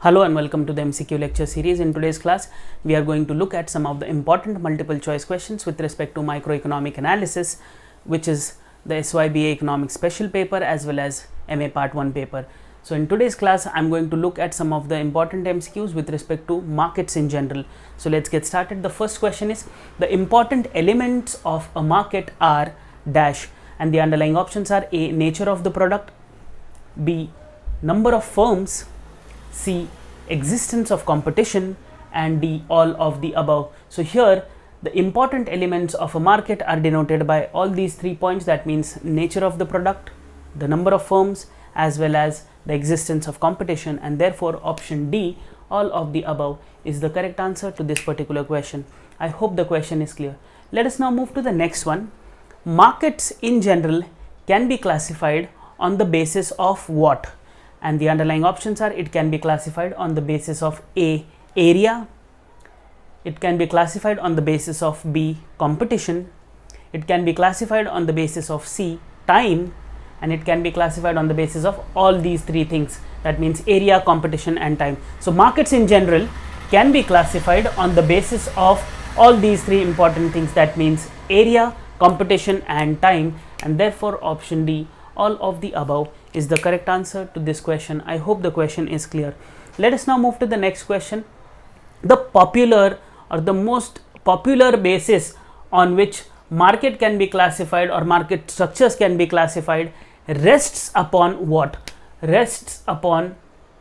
Hello and welcome to the MCQ lecture series. In today's class, we are going to look at some of the important multiple choice questions with respect to microeconomic analysis, which is the SYBA economics special paper as well as MA part 1 paper. So in today's class, I'm going to look at some of the important MCQs with respect to markets in general. So let's get started. The first question is, the important elements of a market are dash, and the underlying options are A, nature of the product, B, number of firms, C, existence of competition, and D, all of the above. So here the important elements of a market are denoted by all these 3 points. That means nature of the product, the number of firms, as well as the existence of competition, and therefore option D, all of the above, is the correct answer to this particular question. I hope the question is clear. Let us now move to the next one. Markets in general can be classified on the basis of what? And the underlying options are, it can be classified on the basis of A, area, it can be classified on the basis of B, competition, it can be classified on the basis of C, time, and it can be classified on the basis of all these 3 things. That means area, competition, and time. So markets in general can be classified on the basis of all these 3 important things. That means area, competition, and time, and therefore option D, all of the above, is the correct answer to this question. I hope the question is clear. Let us now move to the next question. The popular or the most popular basis on which market can be classified or market structures can be classified rests upon what? Rests upon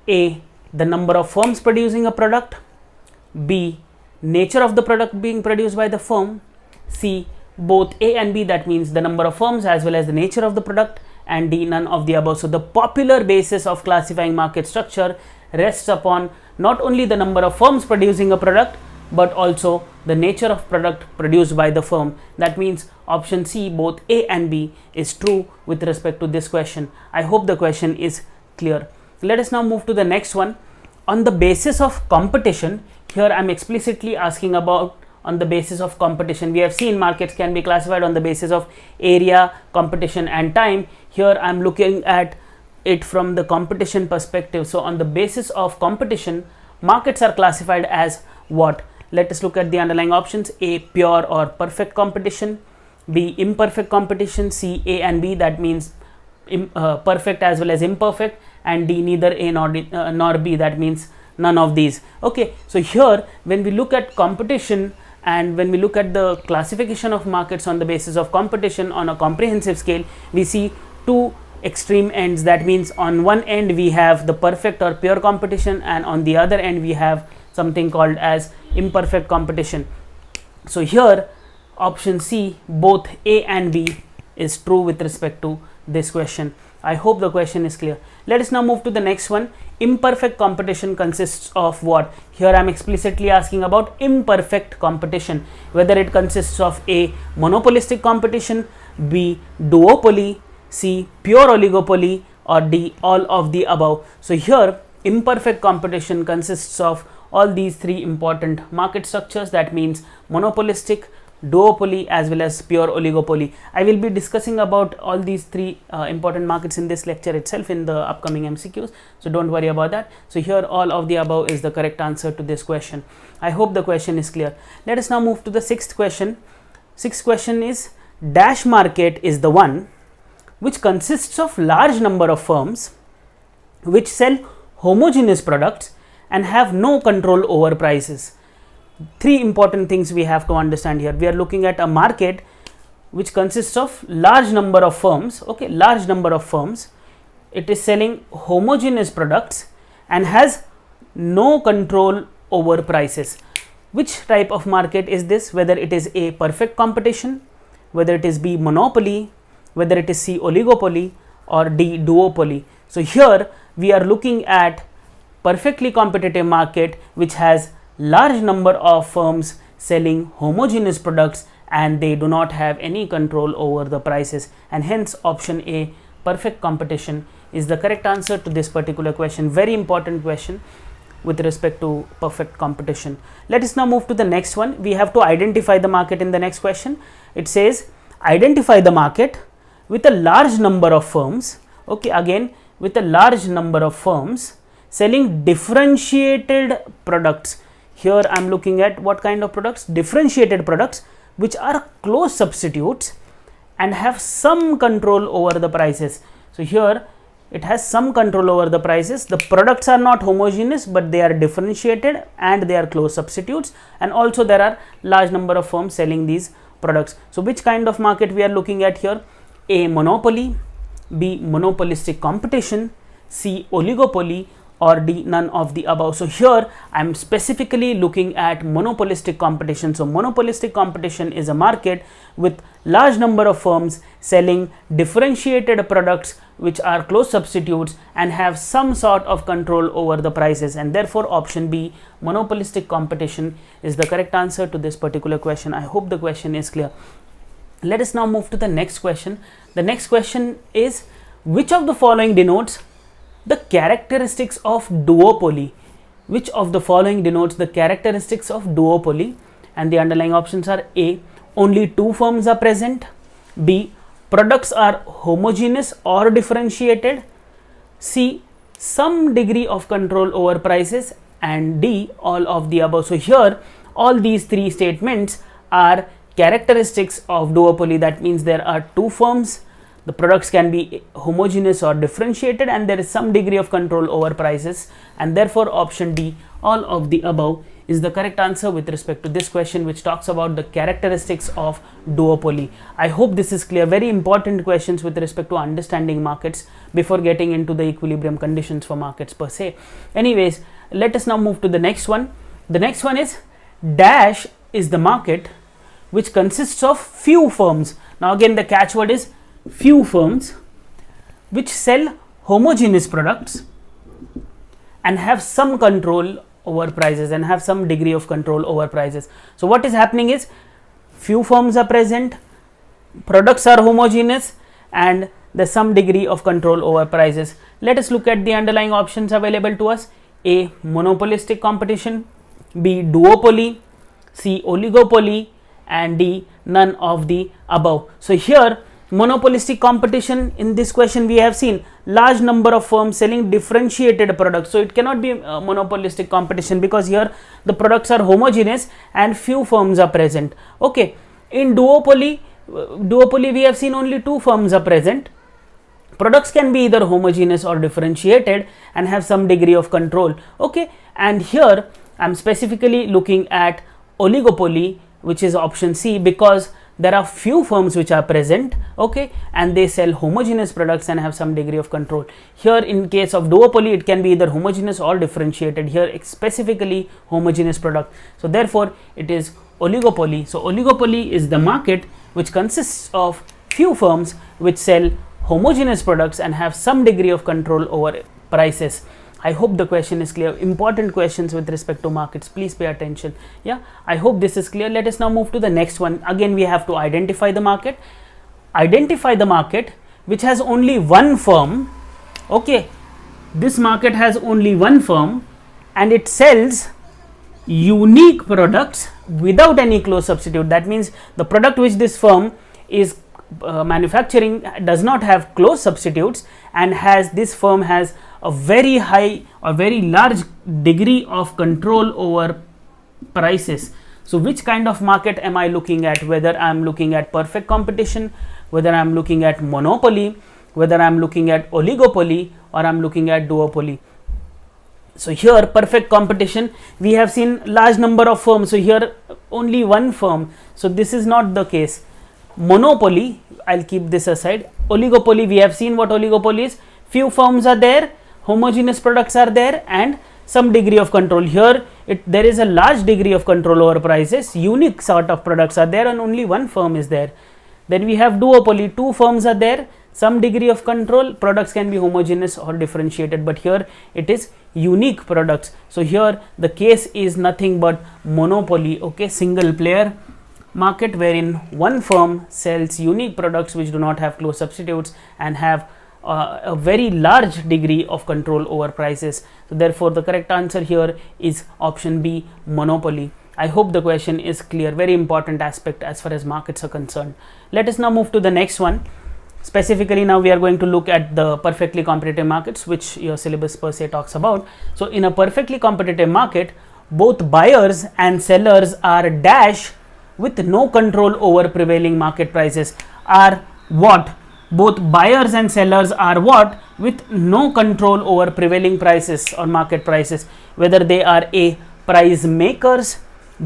A, the number of firms producing a product, B, nature of the product being produced by the firm, C, both A and B, that means the number of firms as well as the nature of the product, and D, none of the above. So the popular basis of classifying market structure rests upon not only the number of firms producing a product, but also the nature of product produced by the firm. That means option C, both A and B, is true with respect to this question. I hope the question is clear. Let us now move to the next one. On the basis of competition, here I am explicitly asking about on the basis of competition. We have seen markets can be classified on the basis of area, competition, and time. Here I am looking at it from the competition perspective. So on the basis of competition, markets are classified as what? Let us look at the underlying options. A, pure or perfect competition, B, imperfect competition, C, A and B, that means perfect as well as imperfect, and D, neither A nor B, that means none of these. Okay, so here when we look at competition and when we look at the classification of markets on the basis of competition on a comprehensive scale, we see 2 extreme ends. That means on one end we have the perfect or pure competition, and on the other end we have something called as imperfect competition. So here option C, both A and B, is true with respect to this question. I hope the question is clear. Let us now move to the next one. Imperfect competition consists of what? Here I am explicitly asking about imperfect competition, whether it consists of A, monopolistic competition, B, duopoly, C, pure oligopoly, or D, all of the above. So here imperfect competition consists of all these 3 important market structures. That means monopolistic, duopoly, as well as pure oligopoly. I will be discussing about all these 3 important markets in this lecture itself in the upcoming MCQs, so don't worry about that. So here all of the above is the correct answer to this question. I hope the question is clear. Let us now move to the 6th question. 6th question is, dash market is the one which consists of large number of firms which sell homogeneous products and have no control over prices. 3 important things we have to understand here. We are looking at a market which consists of large number of firms. Okay, large number of firms. It is selling homogeneous products and has no control over prices. Which type of market is this? Whether it is A, perfect competition, whether it is B, monopoly, whether it is C, oligopoly, or D, duopoly. So here we are looking at perfectly competitive market which has large number of firms selling homogeneous products and they do not have any control over the prices, and hence option A, perfect competition, is the correct answer to this particular question. Very important question with respect to perfect competition. Let us now move to the next one. We have to identify the market in the next question. It says identify the market with a large number of firms. Okay, again with a large number of firms selling differentiated products. Here I am looking at what kind of products? Differentiated products which are close substitutes and have some control over the prices. So here it has some control over the prices. The products are not homogeneous, but they are differentiated and they are close substitutes, and also there are large number of firms selling these products. So which kind of market we are looking at here? A, monopoly, B, monopolistic competition, C, oligopoly, or D, none of the above. So here I am specifically looking at monopolistic competition. So monopolistic competition is a market with large number of firms selling differentiated products which are close substitutes and have some sort of control over the prices, and therefore option B, monopolistic competition, is the correct answer to this particular question. I hope the question is clear. Let us now move to the next question. The next question is, which of the following denotes the characteristics of duopoly? Which of the following denotes the characteristics of duopoly? And the underlying options are A, only two firms are present, B, products are homogeneous or differentiated, C, some degree of control over prices, and D, all of the above. So here all these three statements are characteristics of duopoly. That means there are two firms, the products can be homogeneous or differentiated, and there is some degree of control over prices, and therefore option D, all of the above, is the correct answer with respect to this question, which talks about the characteristics of duopoly. I hope this is clear. Very important questions with respect to understanding markets before getting into the equilibrium conditions for markets per se. Anyways, let us now move to the next one. The next one is, dash is the market which consists of few firms. Now again the catchword is few firms which sell homogeneous products and have some control over prices and have some degree of control over prices. So what is happening is, few firms are present, products are homogeneous, and there's some degree of control over prices. Let us look at the underlying options available to us. A, monopolistic competition, B, duopoly, C, oligopoly, and D, none of the above. So here monopolistic competition, in this question we have seen large number of firms selling differentiated products, so it cannot be monopolistic competition because here the products are homogeneous and few firms are present. Okay, in duopoly we have seen only two firms are present. Products can be either homogeneous or differentiated and have some degree of control. Okay, and here I am specifically looking at oligopoly, which is option C, because there are few firms which are present, okay, and they sell homogeneous products and have some degree of control. Here in case of duopoly, it can be either homogeneous or differentiated. Here it's specifically homogeneous product, so therefore it is oligopoly. So oligopoly is the market which consists of few firms which sell homogeneous products and have some degree of control over prices. I hope the question is clear. Important questions with respect to markets, please pay attention. Yeah, I hope this is clear. Let us now move to the next one. Again we have to identify the market. Identify the market which has only one firm. Okay, this market has only one firm and it sells unique products without any close substitute. That means the product which this firm is manufacturing does not have close substitutes, and this firm has a very high or very large degree of control over prices. So which kind of market am I looking at? Whether I am looking at perfect competition, whether I am looking at monopoly, whether I am looking at oligopoly, or I am looking at duopoly. So here perfect competition, we have seen large number of firms, so here only one firm, so this is not the case. Monopoly, I'll keep this aside. Oligopoly, we have seen what oligopoly is. Few firms are there, homogeneous products are there, and some degree of control. Here there is a large degree of control over prices, unique sort of products are there, and only one firm is there. Then we have duopoly, two firms are there, some degree of control, products can be homogeneous or differentiated, but here it is unique products. So here the case is nothing but monopoly, okay, single player market wherein one firm sells unique products which do not have close substitutes and have a very large degree of control over prices. So therefore the correct answer here is option B, monopoly. I hope the question is clear. Very important aspect as far as markets are concerned. Let us now move to the next one. Specifically, now we are going to look at the perfectly competitive markets, which your syllabus per se talks about. So in a perfectly competitive market, both buyers and sellers are dash with no control over prevailing market prices. Are what? Both buyers and sellers are what? With no control over prevailing prices or market prices, whether they are A, price makers,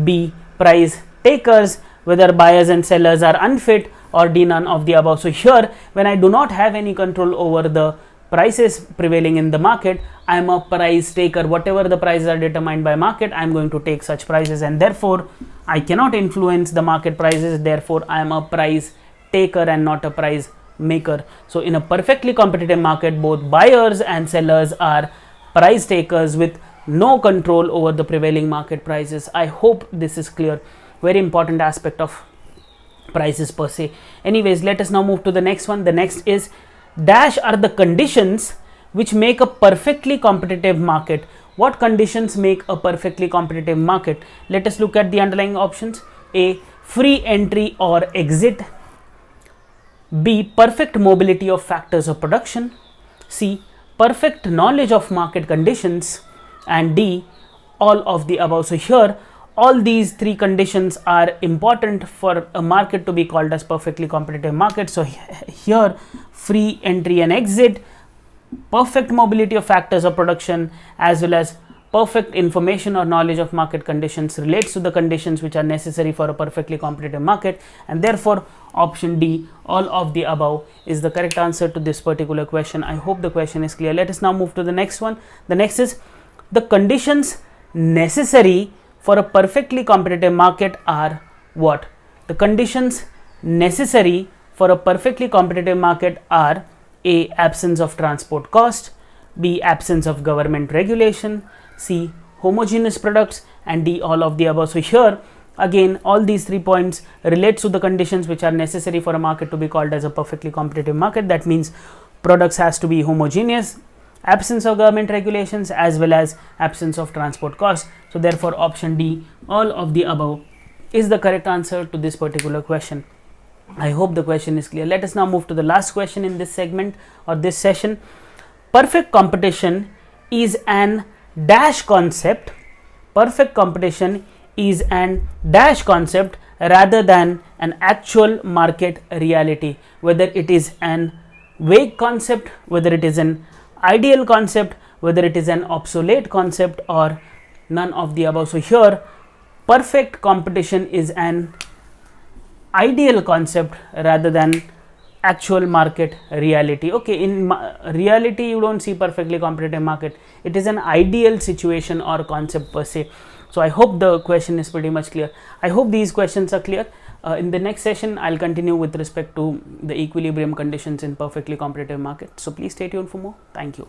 B, price takers, whether buyers and sellers are unfit, or D, none of the above. So here, when I do not have any control over the prices prevailing in the market, I am a price taker. Whatever the prices are determined by market, I am going to take such prices, and therefore I cannot influence the market prices. Therefore, I am a price taker and not a price maker. So in a perfectly competitive market, both buyers and sellers are price takers with no control over the prevailing market prices. I hope this is clear. Very important aspect of prices per se. Anyways, let us now move to the next one. The next is dash are the conditions which make a perfectly competitive market. What conditions make a perfectly competitive market? Let us look at the underlying options. A, free entry or exit. B, perfect mobility of factors of production. C, perfect knowledge of market conditions. And D, all of the above. So here, all these three conditions are important for a market to be called as perfectly competitive market. So here, free entry and exit, perfect mobility of factors of production, as well as perfect information or knowledge of market conditions relates to the conditions which are necessary for a perfectly competitive market, and therefore option D, all of the above, is the correct answer to this particular question. I hope the question is clear. Let us now move to the next one. The next is the conditions necessary for a perfectly competitive market are what? The conditions necessary for a perfectly competitive market are A, absence of transport cost, B, absence of government regulation, C, homogeneous products, and D, all of the above. So here again, all these 3 points relate to the conditions which are necessary for a market to be called as a perfectly competitive market. That means products has to be homogeneous, absence of government regulations, as well as absence of transport costs. So therefore option D, all of the above, is the correct answer to this particular question. I hope the question is clear. Let us now move to the last question in this segment or this session. Perfect competition is an dash concept. Perfect competition is an dash concept rather than an actual market reality. Whether it is an vague concept, whether it is an ideal concept, whether it is an obsolete concept, or none of the above. So here, perfect competition is an ideal concept rather than actual market reality. Okay, in reality you don't see perfectly competitive market. It is an ideal situation or concept per se. So I hope the question is pretty much clear. I hope these questions are clear. In the next session, I'll continue with respect to the equilibrium conditions in perfectly competitive market. So please stay tuned for more. Thank you.